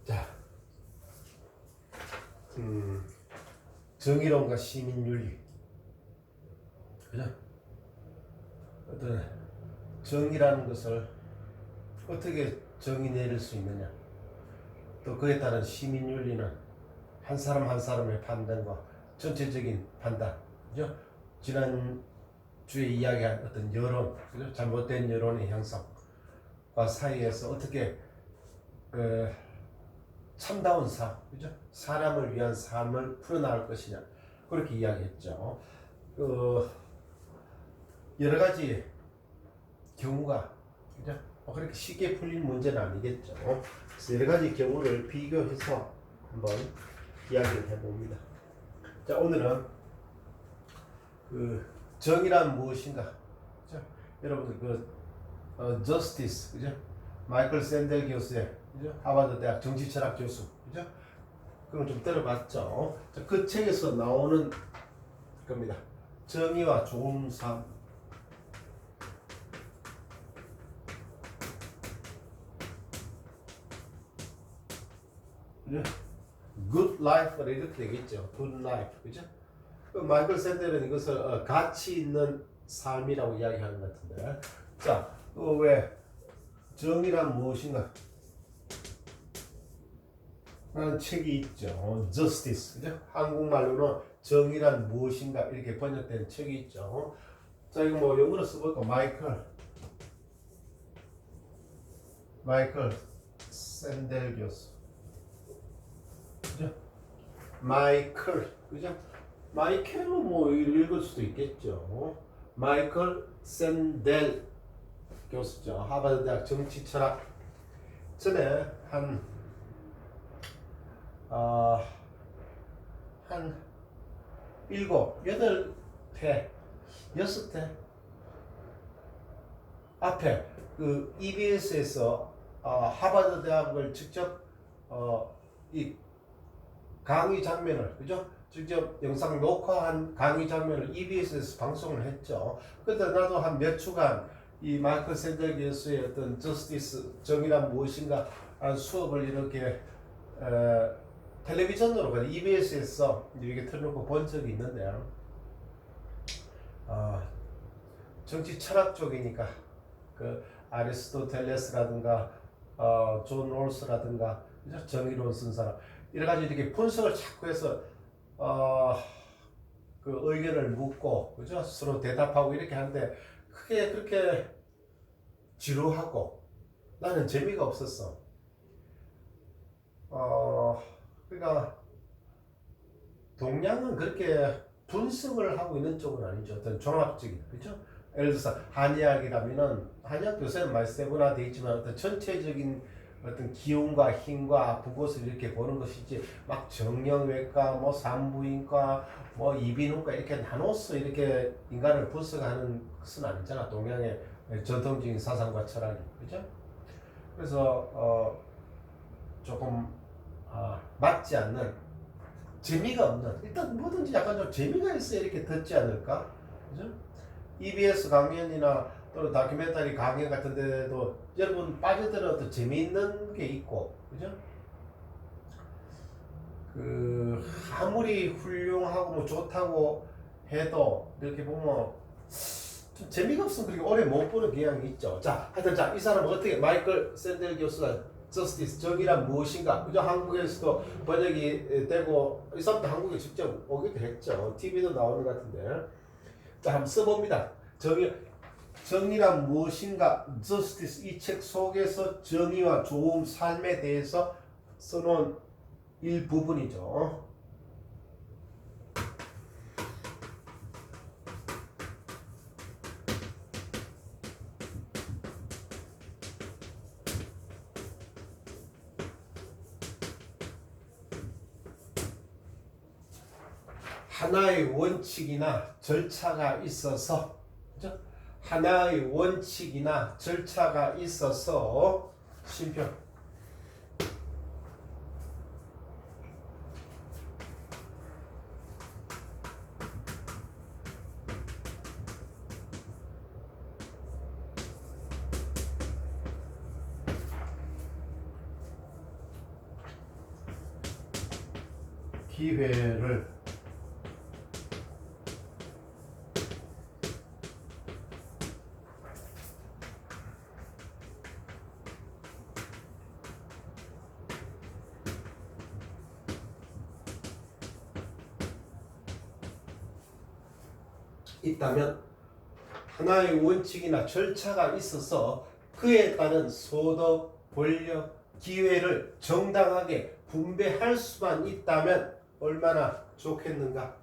자, 정의론과 시민윤리, 그죠? 어떤 정의라는 것을 어떻게 정의 내릴 수 있느냐, 또 그에 따른 시민윤리는 한 사람 한 사람의 판단과 전체적인 판단, 그죠? 지난 주에 이야기한 어떤 여론, 그죠? 잘못된 여론의 형성과 사이에서 어떻게 참다운 삶, 그죠? 사람을 위한 삶을 풀어나갈 것이냐, 그렇게 이야기했죠. 여러 가지 경우가, 그죠? 그렇게 쉽게 풀릴 문제는 아니겠죠. 그래서 여러 가지 경우를 비교해서 한번 이야기를 해봅니다. 자, 오늘은 정의란 무엇인가, 그죠? 여러분들 justice, 그죠? 마이클 샌델 교수의, 그죠? 하버드 대학 정치철학 교수, 그죠? 그걸 좀 들어봤죠. 자, 그 책에서 나오는 겁니다. 정의와 좋은 삶. 그죠? good life 이렇게 되겠죠. good life, 그죠? 마이클 샌델은 이것을 가치 있는 삶이라고 이야기하는 것 같은데, 자, 왜 정의란 무엇인가 라는 책이 있죠. justice, 그죠? 한국말로는 정의란 무엇인가 이렇게 번역된 책이 있죠. 자, 이거 뭐 영어로 써볼까? 마이클 샌델 교수, 그죠? 마이클, 그죠? 마이클로 뭐 읽을 수도 있겠죠. 마이클 샌델 교수죠. 하버드 대학 정치철학. 전에 한 7, 8회, 6회 앞에 그 EBS에서 하버드 대학을 직접 이 강의 장면을, 그죠? 직접 영상 녹화한 강의 장면을 EBS에서 방송을 했죠. 그때 나도 한 몇 주간 이 마이클 샌델 교수의 어떤 저스티스, 정의란 무엇인가 수업을 이렇게 텔레비전으로 EBS에서 이렇게 틀어놓고 본 적이 있는데요. 정치 철학 쪽이니까 그 아리스토텔레스라든가 존 롤스라든가, 그죠? 정의론 쓴 사람, 여러 가지 이렇게 분석을 자꾸 해서 그 의견을 묻고, 그죠? 서로 대답하고 이렇게 하는데 크게 그렇게 지루하고 나는 재미가 없었어. 그러니까 동양은 그렇게 분석을 하고 있는 쪽은 아니죠. 어떤 종합적인, 그죠? 예를 들어서 한의학이라면은, 한의학 요새는 많이 세분화되어 있지만 어떤 전체적인 어떤 기운과 힘과 아픈 곳을 이렇게 보는 것이지, 막 정형외과, 뭐 산부인과, 뭐 이비인후과 이렇게 나눠서 이렇게 인간을 분석하는 것은 아니잖아. 동양의 전통적인 사상과 철학이, 그죠? 그래서 조금 맞지 않는, 재미가 없는, 일단 뭐든지 약간 좀 재미가 있어야 이렇게 듣지 않을까, 그죠? EBS 강연이나 또는 다큐멘터리 강연 같은 데도 여러분 빠져들어도 재미있는 게 있고, 그죠? 아무리 훌륭하고 뭐 좋다고 해도 이렇게 보면 좀 재미가 없으면 그렇게 오래 못 보는 경향이 있죠. 자, 하여튼 이 사람은 어떻게, 마이클 샌델 교수가 저스티스, 정의란 무엇인가, 그죠? 한국에서도 번역이 되고, 이 사람도 한국에 직접 오기도 했죠. TV도 나오는 것 같은데. 자, 한번 써봅니다. 정의란 무엇인가, 저스티스, 이 책 속에서 정의와 좋은 삶에 대해서 써놓은 일부분이죠. 하나의 원칙이나 절차가 있어서, 그죠? 하나의 원칙이나 절차가 있어서, 심표. 기회를 있다면 하나의 원칙이나 절차가 있어서 그에 따른 소득, 권력, 기회를 정당하게 분배할 수만 있다면 얼마나 좋겠는가?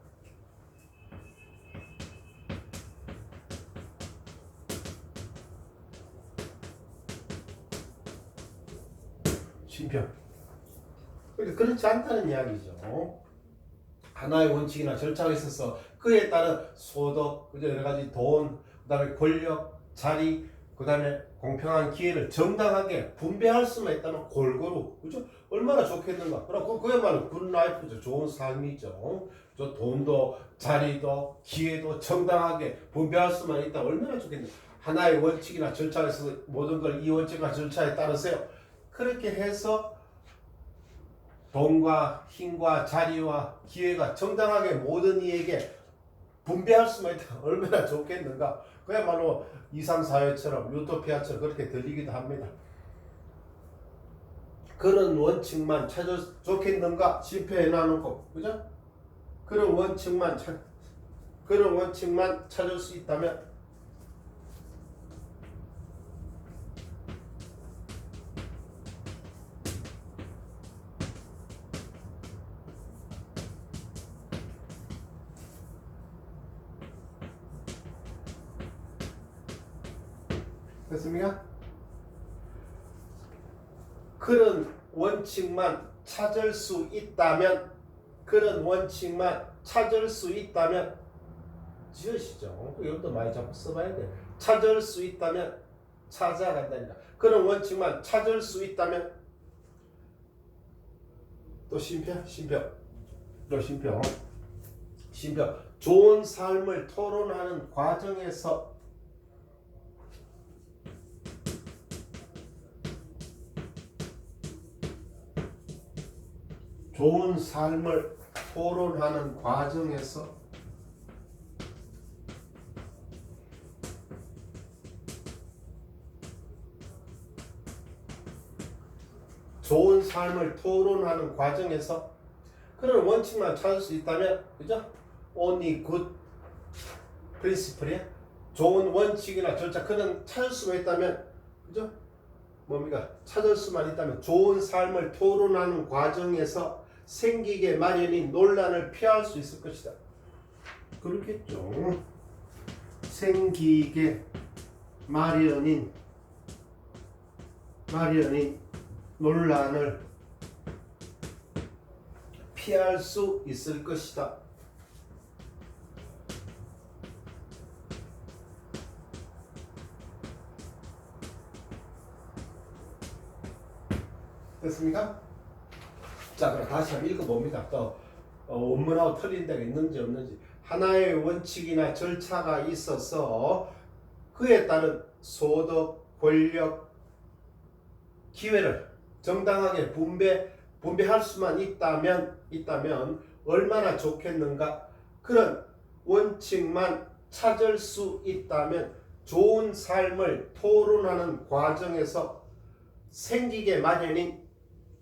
심평. 그러니까 그렇지 않다는 이야기죠. 하나의 원칙이나 절차가 있어서 그에 따른 소득, 여러 가지 돈, 그다음에 권력, 자리, 그다음에 공평한 기회를 정당하게 분배할 수만 있다면 골고루, 그죠? 얼마나 좋겠는가? 그럼 그야말로 굿 라이프죠. 좋은 삶이죠. 저 돈도 자리도 기회도 정당하게 분배할 수만 있다면 얼마나 좋겠는가? 하나의 원칙이나 절차가 있어서 모든 걸 이 원칙과 절차에 따르세요. 그렇게 해서 돈과 힘과 자리와 기회가 정당하게 모든 이에게 분배할 수만 있다. 얼마나 좋겠는가. 그야말로 이상사회처럼 유토피아처럼 그렇게 들리기도 합니다. 그런 원칙만 찾아 좋겠는가 실패해 놔놓고, 그죠? 그런 원칙만 찾을 수 있다면 됐습니까? 그런 원칙만 찾을 수 있다면 지으시죠. 이것도 많이 자꾸 써봐야 돼. 찾을 수 있다면 찾아간다니까. 그런 원칙만 찾을 수 있다면 또 심평. 좋은 삶을 토론하는 과정에서 좋은 삶을 토론하는 과정에서 그런 원칙만 찾을 수 있다면, 그죠? Only good principle이야. 좋은 원칙이나 절차 그런 찾을 수만 있다면, 그죠? 뭡니까? 찾을 수만 있다면 좋은 삶을 토론하는 과정에서 생기게 마련인 논란을 피할 수 있을 것이다. 그렇겠죠. 생기게 마련인 논란을 피할 수 있을 것이다. 됐습니까? 자, 그럼 다시 한번 읽어봅니다. 또 원문하고 틀린 데가 있는지 없는지. 하나의 원칙이나 절차가 있어서 그에 따른 소득, 권력, 기회를 정당하게 분배할 수만 있다면 얼마나 좋겠는가? 그런 원칙만 찾을 수 있다면 좋은 삶을 토론하는 과정에서 생기게 마련인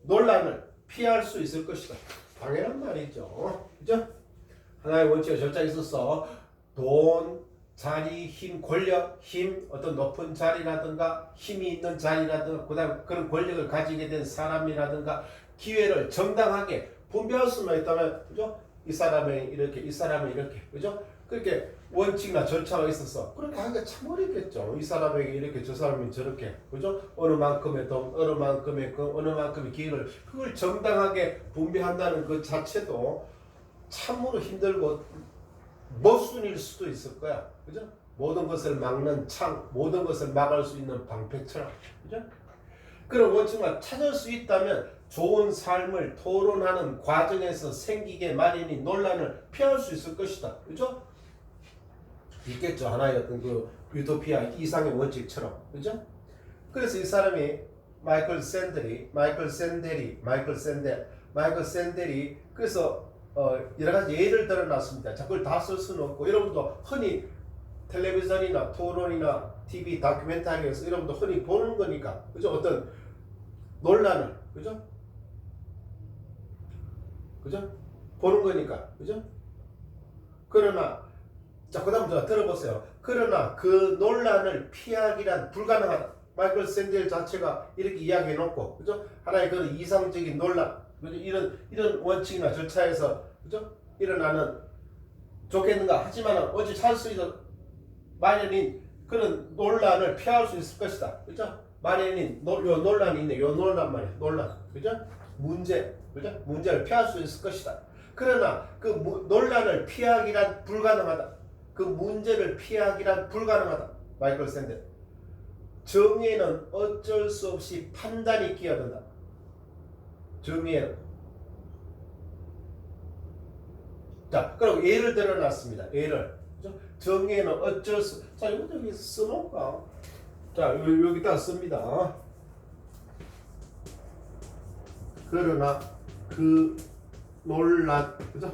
논란을 피할 수 있을 것이다. 당연한 말이죠. 그죠? 하나의 원칙과 절차가 있어서 돈, 자리, 힘, 권력, 어떤 높은 자리라든가 힘이 있는 자리라든가 그다음 그런 권력을 가지게 된 사람이라든가 기회를 정당하게 분배할 수만 있다면, 그죠? 이 사람이 이렇게, 그죠? 그렇게 원칙이나 절차가 있어서 그렇게 하기가 참 어렵겠죠. 이 사람에게 이렇게, 저 사람이 저렇게, 그죠? 어느 만큼의 돈, 어느 만큼의 기회를 그걸 정당하게 분배한다는 그 자체도 참으로 힘들고 모순일 수도 있을 거야. 그죠? 모든 것을 막는 창, 모든 것을 막을 수 있는 방패처럼. 그죠? 그런 원칙만 찾을 수 있다면 좋은 삶을 토론하는 과정에서 생기게 마련인 논란을 피할 수 있을 것이다. 그죠? 있겠죠. 하나의 어떤 그 유토피아 이상의 원칙처럼. 그죠? 그래서 이 사람이 마이클 샌델이 그래서 여러 가지 예를 들어놨습니다. 자, 그걸 다 쓸 수는 없고 여러분도 흔히 텔레비전이나 토론이나 TV 다큐멘터리에서 여러분도 흔히 보는 거니까 그죠? 어떤 논란을 그죠? 보는 거니까 그죠? 그러나 자 그다음 들어보세요. 그러나 그 논란을 피하기란 불가능하다. 마이클 샌델 자체가 이렇게 이야기해놓고 그죠? 하나의 그런 이상적인 논란 그죠? 이런 원칙이나 절차에서 그죠? 일어나는 좋겠는가 하지만 어찌 살 수 있는 마련인 그런 논란을 피할 수 있을 것이다. 그죠? 마련인 요 논란이 있네. 요 논란 말이야. 논란. 그죠? 문제. 그죠? 문제를 피할 수 있을 것이다. 그러나 그 논란을 피하기란 불가능하다. 그 문제를 피하기란 불가능하다. 마이클 샌델. 정의에는 어쩔 수 없이 판단이 끼어든다. 정의에는. 자, 그리고 예를 들어놨습니다. 예를. 정의에는 어쩔 수. 자, 이거 여기 써놓을까? 자, 여기다 씁니다. 그러나 그 논란, 그죠?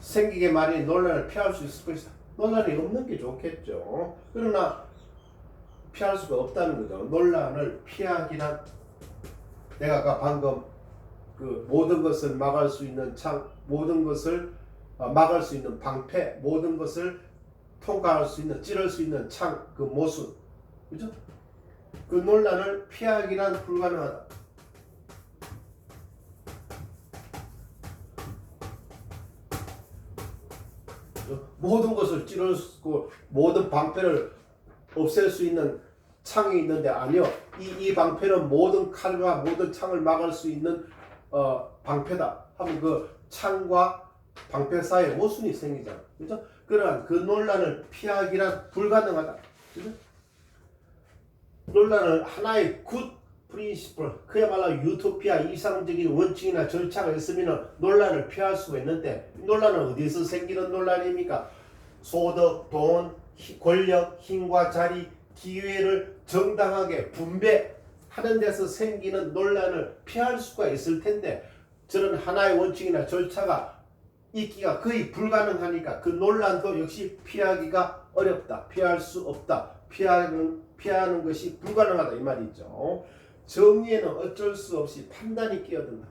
생기게 마련인 논란을 피할 수 있을 것이다. 논란이 없는 게 좋겠죠. 그러나 피할 수가 없다는 거죠. 논란을 피하기란 내가 아까 방금 그 모든 것을 막을 수 있는 창, 모든 것을 막을 수 있는 방패, 모든 것을 통과할 수 있는, 찌를 수 있는 창, 그 모순, 그죠? 그 논란을 피하기란 불가능하다. 모든 것을 찌를 수 있고 모든 방패를 없앨 수 있는 창이 있는데 아니요. 이 방패는 모든 칼과 모든 창을 막을 수 있는 방패다. 하면 그 창과 방패 사이에 모순이 생기잖아. 그죠? 그러한 그 논란을 피하기란 불가능하다. 그죠? 논란을 하나의 굿 프린시플, 그야말로 유토피아 이상적인 원칙이나 절차가 있으면 논란을 피할 수가 있는데 논란은 어디서 생기는 논란입니까? 소득, 돈, 권력, 힘과 자리, 기회를 정당하게 분배하는 데서 생기는 논란을 피할 수가 있을 텐데 저런 하나의 원칙이나 절차가 있기가 거의 불가능하니까 그 논란도 역시 피하기가 어렵다. 피할 수 없다. 피하는 것이 불가능하다 이 말이죠. 정의에는 어쩔 수 없이 판단이 끼어든다.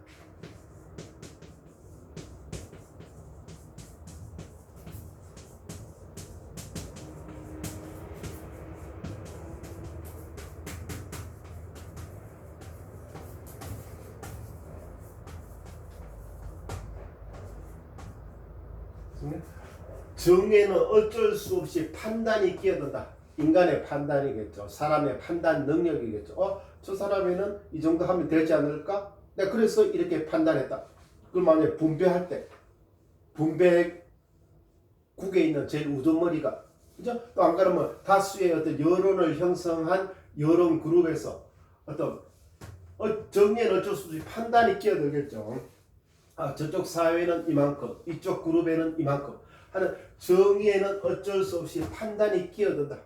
정의에는 어쩔 수 없이 판단이 끼어든다. 인간의 판단이겠죠. 사람의 판단 능력이겠죠. 저 사람에는 이 정도 하면 되지 않을까? 내가 그래서 이렇게 판단했다. 그럼 만약에 분배할 때 분배국에 있는 제일 우두머리가 그죠? 또 안 그러면 다수의 어떤 여론을 형성한 여론 그룹에서 어떤 정의에는 어쩔 수 없이 판단이 끼어들겠죠. 저쪽 사회는 이만큼, 이쪽 그룹에는 이만큼 하는 정의에는 어쩔 수 없이 판단이 끼어든다.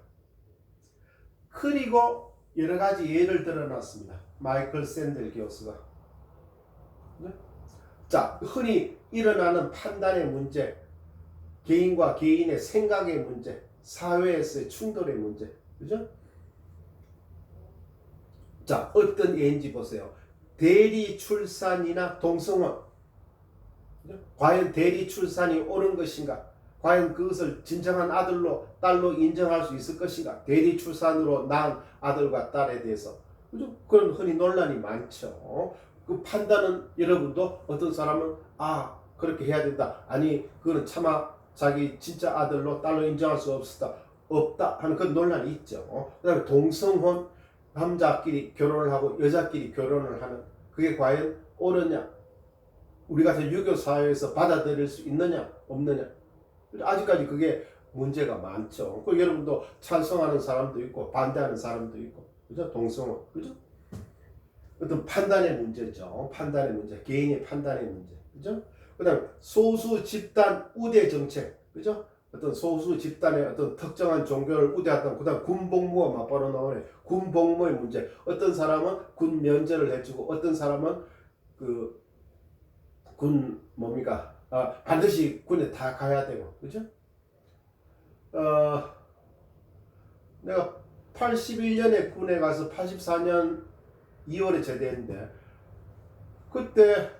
그리고 여러 가지 예를 들어놨습니다. 마이클 샌델 교수가. 자, 흔히 일어나는 판단의 문제, 개인과 개인의 생각의 문제, 사회에서의 충돌의 문제, 그죠? 자, 어떤 예인지 보세요. 대리 출산이나 동성혼. 과연 대리 출산이 옳은 것인가? 과연 그것을 진정한 아들로 딸로 인정할 수 있을 것인가? 대리 출산으로 낳은 아들과 딸에 대해서 그죠? 그런 흔히 논란이 많죠. 그 판단은 여러분도 어떤 사람은 그렇게 해야 된다. 아니 그거는 차마 자기 진짜 아들로 딸로 인정할 수 없다 하는 그런 논란이 있죠. 그다음에 동성혼, 남자끼리 결혼을 하고 여자끼리 결혼을 하는 그게 과연 옳으냐? 우리 같은 유교 사회에서 받아들일 수 있느냐 없느냐 아직까지 그게 문제가 많죠. 그 여러분도 찬성하는 사람도 있고 반대하는 사람도 있고 그죠? 동성혼 그죠? 어떤 판단의 문제죠. 판단의 문제, 개인의 판단의 문제 그죠? 그다음 소수 집단 우대 정책 그죠? 어떤 소수 집단의 어떤 특정한 종교를 우대했던 그다음 군복무와 맞바로 나오는 군복무의 문제. 어떤 사람은 군 면제를 해주고 어떤 사람은 그 군 뭡니까? 반드시 군에 다 가야 되고, 그죠? 내가 81년에 군에 가서 84년 2월에 제대했는데, 그때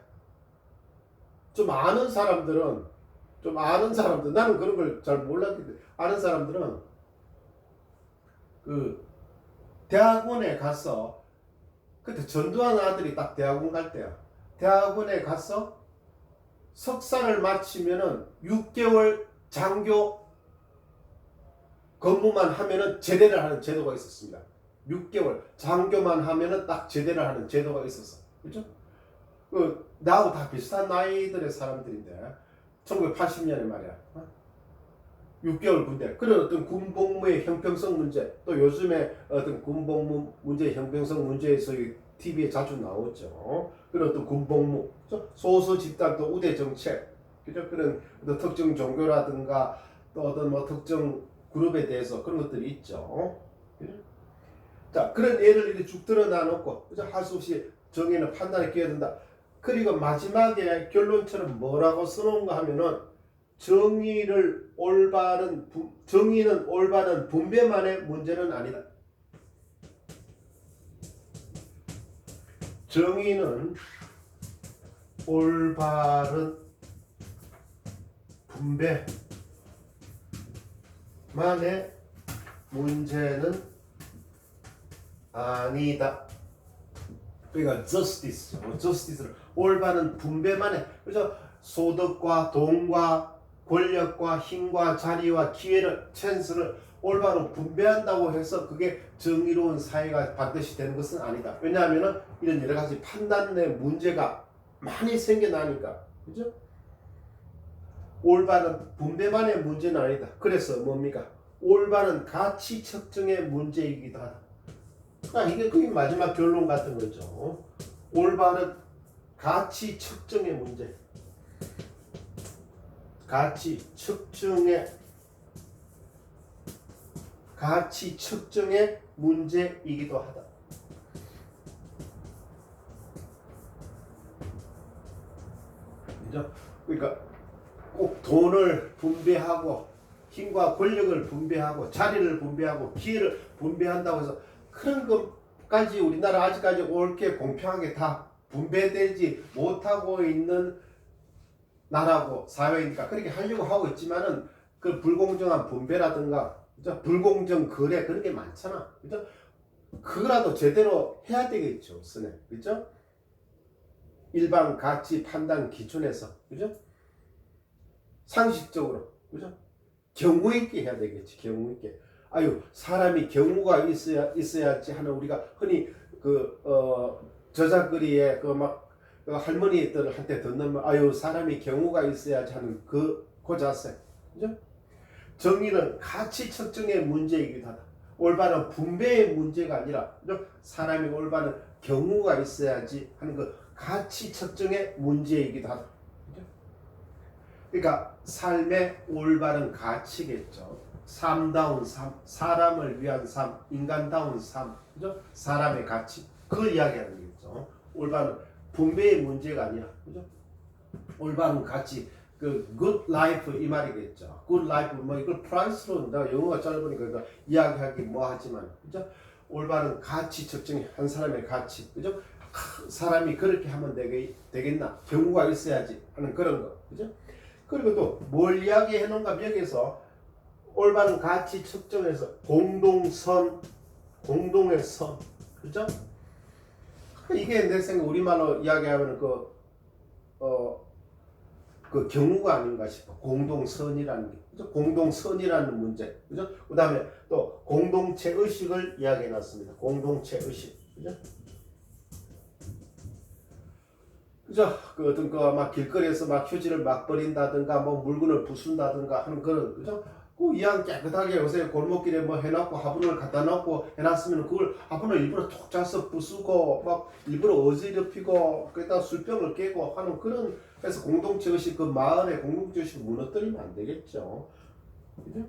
좀 아는 사람들은, 나는 그런 걸 잘 몰랐기 때문에, 아는 사람들은 그 대학원에 가서, 그때 전두환 아들이 딱 대학원 갈 때야. 대학원에 가서 석사를 마치면은 6개월 장교 근무만 하면은 제대를 하는 제도가 있었습니다. 6개월 장교만 하면은 딱 제대를 하는 제도가 있었어. 그죠? 나하고 다 비슷한 나이들의 사람들인데 1980년에 말이야. 6개월 군대. 그런 어떤 군복무의 형평성 문제, 또 요즘에 어떤 군복무 문제, 형평성 문제에서 TV에 자주 나오죠. 그런 어떤 군복무, 소수 집단 또 우대 정책, 그죠? 그런 어떤 특정 종교라든가 또 어떤 뭐 특정 그룹에 대해서 그런 것들이 있죠. 자, 그런 예를 이렇게 쭉 드러나놓고, 그죠? 할 수 없이 정의는 판단에 끼어든다. 그리고 마지막에 결론처럼 뭐라고 써놓은가 하면은 정의는 올바른 분배만의 문제는 아니다. 정의는 올바른 분배만의 문제는 아니다. 그러니까 justice를 올바른 분배만의, 그죠? 소득과 돈과 권력과 힘과 자리와 기회를, 찬스를 올바로 분배한다고 해서 그게 정의로운 사회가 반드시 되는 것은 아니다. 왜냐하면 이런 여러 가지 판단의 문제가 많이 생겨나니까. 그죠? 올바른 분배만의 문제는 아니다. 그래서 뭡니까? 올바른 가치 측정의 문제이기도 하다. 이게 거의 마지막 결론 같은 거죠. 올바른 가치 측정의 문제. 가치 측정의 문제이기도 하다. 그죠? 그러니까 꼭 돈을 분배하고 힘과 권력을 분배하고 자리를 분배하고 기회를 분배한다고 해서 그런 것까지 우리나라 아직까지 옳게 공평하게 다 분배되지 못하고 있는 나라고 사회니까 그렇게 하려고 하고 있지만은 그 불공정한 분배라든가, 그죠? 불공정 거래 그런 게 많잖아. 그죠? 그거라도 제대로 해야 되겠죠. 선에. 그죠? 일반 가치 판단 기준에서. 그죠? 상식적으로. 그죠? 경우 있게 해야 되겠지. 경우 있게. 사람이 경우가 있어야지 하는 우리가 흔히 저작거리에 할머니들한테 듣는 말, 사람이 경우가 있어야지 하는 그 자세. 그죠? 정의는 가치 측정의 문제이기도 하다. 올바른 분배의 문제가 아니라, 그죠? 사람이 올바른 경우가 있어야지 하는 그 가치 측정의 문제이기도 하다. 그죠? 그러니까 삶의 올바른 가치겠죠. 삶다운 삶, 사람을 위한 삶, 인간다운 삶, 그죠? 사람의 가치, 그걸 이야기하는 거겠죠. 올바른 분배의 문제가 아니라, 그죠? 올바른 가치, good life 이 말이겠죠. good life 이걸 프랑스로 내가 영어가 짧으니까 이야기하기 하지만, 그죠? 올바른 가치 측정이 한 사람의 가치, 그죠? 사람이 그렇게 하면 되겠나? 경우가 있어야지 하는 그런 거, 그죠? 그리고 또 뭘 이야기해 놓은가 여기서 올바른 가치 측정에서 공동의 선, 그죠? 이게 내 생각 우리말로 이야기하면 그 경우가 아닌가 싶어. 공동선이라는 게, 그죠? 공동선이라는 문제, 그죠? 그 다음에 또 공동체 의식을 이야기해 놨습니다. 공동체 의식, 그죠? 그죠? 막 길거리에서 막 휴지를 막 버린다든가, 물건을 부순다든가 하는 그런, 그죠? 이왕 깨끗하게 요새 골목길에 해놨고 화분을 갖다 놓고 해놨으면 그걸 화분을 일부러 톡 짜서 부수고 막 일부러 어지럽히고 그기다 술병을 깨고 하는 그런, 그래서 공동체 의식, 그 마을의 공동체 의식을 무너뜨리면 안 되겠죠. 그죠?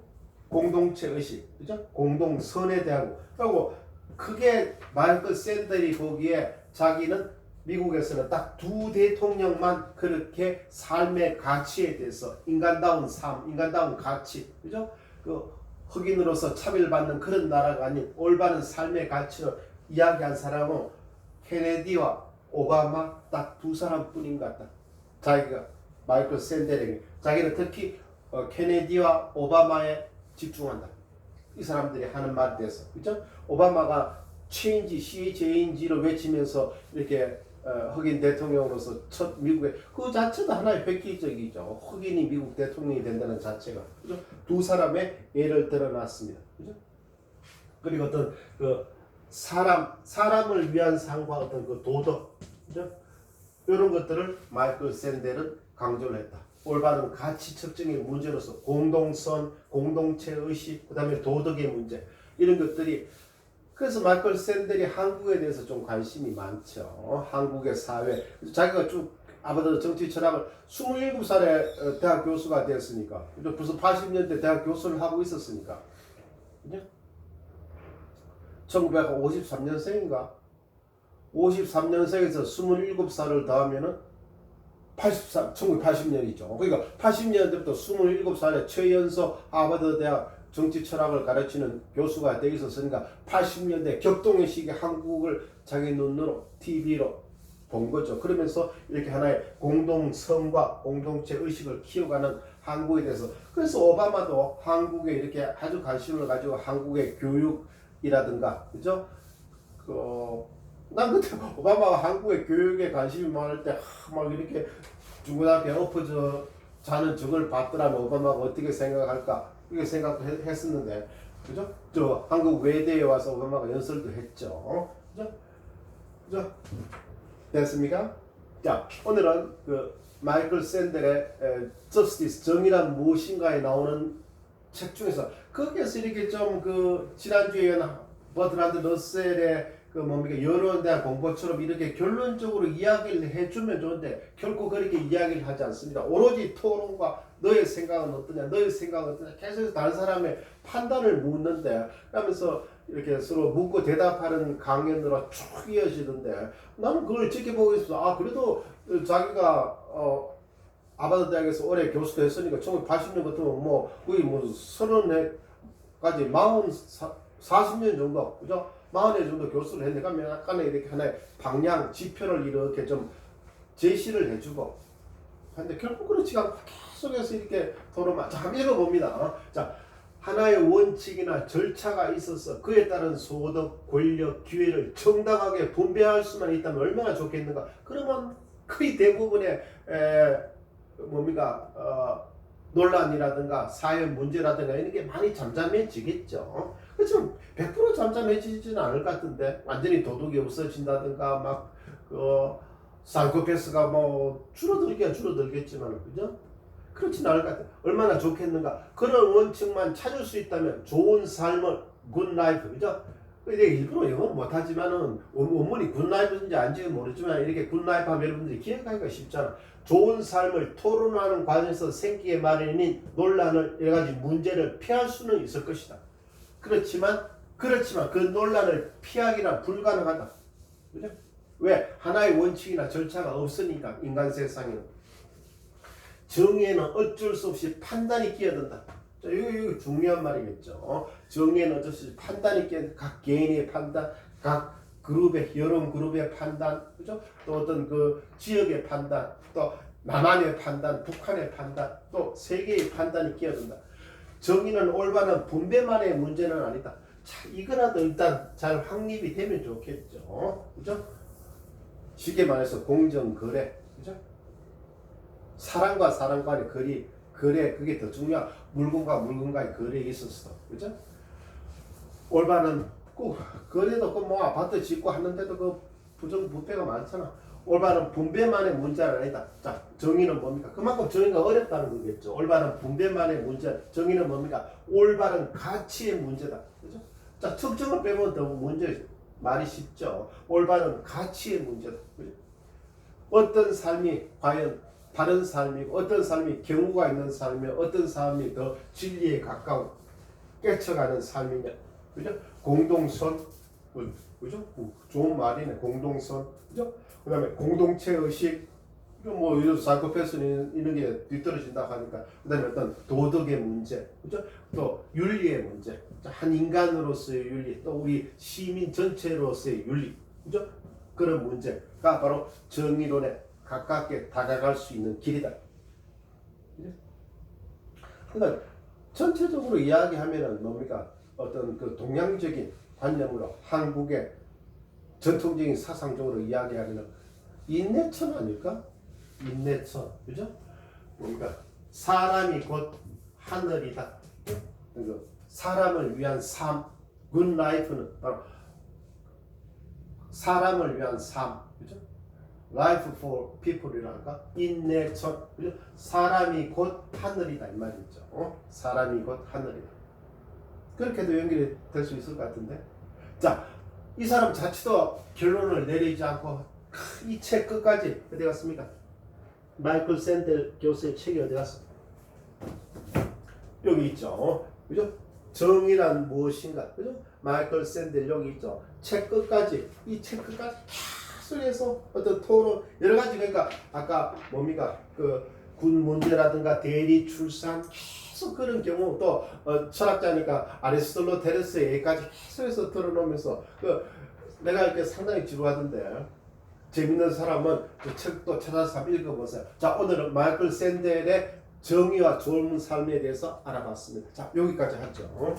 공동체 의식, 그죠? 공동선에 대하고, 그리고 크게 마이클 샌델이 보기에 자기는 미국에서는 딱 두 대통령만 그렇게 삶의 가치에 대해서 인간다운 삶, 인간다운 가치, 그죠? 그 흑인으로서 차별받는 그런 나라가 아닌 올바른 삶의 가치를 이야기한 사람은 케네디와 오바마 딱 두 사람뿐인 것 같다. 자기가 마이클 샌델에게 자기는 특히 케네디와 오바마에 집중한다. 이 사람들이 하는 말에 대해서, 그죠? 오바마가 change, CHANG를 외치면서 이렇게 흑인 대통령으로서 첫 미국의 그 자체도 하나의 획기적이죠. 흑인이 미국 대통령이 된다는 자체가, 그죠? 두 사람의 예를 들어놨습니다, 그죠? 그리고 어떤 그 사람을 위한 삶과 어떤 그 도덕, 그죠? 이런 것들을 마이클 샌델은 강조를 했다. 올바른 가치 측정의 문제로서 공동선, 공동체 의식, 그 다음에 도덕의 문제, 이런 것들이. 그래서 마이클 샌델이 한국에 대해서 좀 관심이 많죠. 한국의 사회. 자기가 쭉 아버지 정치 철학을 27살에 대학 교수가 됐으니까. 벌써 80년대 대학 교수를 하고 있었으니까. 그죠? 1953년생인가? 53년생에서 27살을 더하면은 1980년이죠. 그러니까 80년대부터 27살에 최연소 하버드 대학 정치 철학을 가르치는 교수가 되어 있었으니까 80년대 격동의 시기에 한국을 자기 눈으로 TV로 본 거죠. 그러면서 이렇게 하나의 공동성과 공동체 의식을 키워가는 한국에 대해서. 그래서 오바마도 한국에 이렇게 아주 관심을 가지고 한국의 교육이라든가, 그죠? 난 그때 오바마가 한국의 교육에 관심이 많을 때 막 이렇게 중고등학교 엎어져 자는 저걸 봤더라면 오바마가 어떻게 생각할까 이렇게 생각했었는데, 그죠? 저 한국 외대에 와서 오바마가 연설도 했죠. 그죠? 됐습니까? 자, 오늘은 그 마이클 샌델의 Justice, 정의란 무엇인가에 나오는 책 중에서 거기에서 이렇게 좀 그 지난주에 버트란드 러셀의 그 뭡니까 여론에 대한 공부처럼 이렇게 결론적으로 이야기를 해주면 좋은데 결코 그렇게 이야기를 하지 않습니다. 오로지 토론과 너의 생각은 어떠냐, 너의 생각은 어떠냐, 계속 다른 사람의 판단을 묻는데, 그러면서 이렇게 서로 묻고 대답하는 강연으로 쭉 이어지던데 나는 그걸 지켜보고 있어. 아, 그래도 자기가 아바드 대학에서 오래 교수도 했으니까 1980년 같으면 뭐 거의 뭐 30회까지 40년 정도, 그죠? 40년 정도 교수를 했는데, 그러면 약간의 이렇게 하나의 방향, 지표를 이렇게 좀 제시를 해주고 근데 결국 그렇지 않고 계속해서 이렇게 토론만. 자, 한번 읽어봅니다. 자, 하나의 원칙이나 절차가 있어서 그에 따른 소득, 권력, 기회를 정당하게 분배할 수만 있다면 얼마나 좋겠는가. 그러면 거의 대부분의 논란이라든가 사회 문제라든가 이런 게 많이 잠잠해지겠죠. 그렇지만 100% 잠잠해지지는 않을 것 같은데, 완전히 도덕이 없어진다든가 막 사이코패스가 뭐 줄어들겠지만, 그죠? 그렇지는 않을 것 같아요. 얼마나 좋겠는가. 그런 원칙만 찾을 수 있다면 좋은 삶을, good life, 그죠? 내가 일부러 영어는 못하지만은 원문이 good life인지 아닌지는 모르지만 이렇게 good life 하면 여러분들이 기억하기가 쉽잖아. 좋은 삶을 토론하는 과정에서 생기게 마련인 논란을, 여러 가지 문제를 피할 수는 있을 것이다. 그렇지만 그 논란을 피하기는 불가능하다. 그죠? 왜? 하나의 원칙이나 절차가 없으니까. 인간 세상에는 정의에는 어쩔 수 없이 판단이 끼어든다. 자, 이거 중요한 말이겠죠. 정의에는 어쩔 수 없이 판단이 끼어든다. 각 개인의 판단, 각 그룹의, 여론 그룹의 판단, 그죠? 또 어떤 그 지역의 판단, 또 남한의 판단, 북한의 판단, 또 세계의 판단이 끼어든다. 정의는 올바른 분배만의 문제는 아니다. 자, 이거라도 일단 잘 확립이 되면 좋겠죠. 그죠? 쉽게 말해서 공정거래, 그죠? 사람과 사람 간의 거래, 그게 더 중요한. 물건과 물건과의 거래에 있어서, 그죠? 올바른, 거래도 뭐 아파트 짓고 하는데도 그 부정부패가 많잖아. 올바른 분배만의 문제는 아니다. 자, 정의는 뭡니까? 그만큼 정의가 어렵다는 거겠죠. 올바른 분배만의 문제, 정의는 뭡니까? 올바른 가치의 문제다. 그죠? 자, 특정을 빼면 더 문제, 말이 쉽죠. 올바른 가치의 문제다. 그죠? 어떤 삶이 과연 다른 삶이고, 어떤 삶이 경우가 있는 삶이며, 어떤 삶이 더 진리에 가까운 깨쳐가는 삶이냐. 그죠? 공동선, 그죠? 좋은 말이네. 공동선, 그죠? 그다음에 공동체 의식, 뭐 이런 사이코패스는 이런 게 뒤떨어진다 하니까 그다음에 어떤 도덕의 문제, 그죠? 또 윤리의 문제, 한 인간으로서의 윤리, 또 우리 시민 전체로서의 윤리, 그죠? 그런 문제가 바로 정의론에 가깝게 다가갈 수 있는 길이다. 그죠? 그러니까 전체적으로 이야기하면은 뭡니까? 어떤 그 동양적인 관념으로 한국의 전통적인 사상적으로 이야기하면은 인내천 아닐까? 인내천, 그죠? 그러니까 사람이 곧 하늘이다. 그러니까 사람을 위한 삶, good life는 바로 사람을 위한 삶, 그죠? Life for people이랄까? 인내천, 그죠? 사람이 곧 하늘이다 이 말이죠. 사람이 곧 하늘이다. 그렇게도 연결이 될 수 있을 것 같은데. 자, 이 사람 자체도 결론을 내리지 않고 이 책 끝까지 어디 갔습니까? 마이클 샌델 교수의 책이 어디 갔어? 여기 있죠. 그죠? 정의란 무엇인가? 그죠? 마이클 샌델 여기 있죠. 책 끝까지, 이 책 끝까지 계속해서 어떤 토론, 여러 가지, 그러니까 아까 뭡니까? 그 군 문제라든가 대리 출산, 계속 그런 경우, 또 철학자니까 아리스토텔레스의 얘기까지 계속해서 들어놓으면서 내가 이렇게 상당히 지루하던데 재밌는 사람은 그 책도 찾아서 한번 읽어보세요. 자, 오늘은 마이클 샌델의 정의와 좋은 삶에 대해서 알아봤습니다. 자, 여기까지 하죠.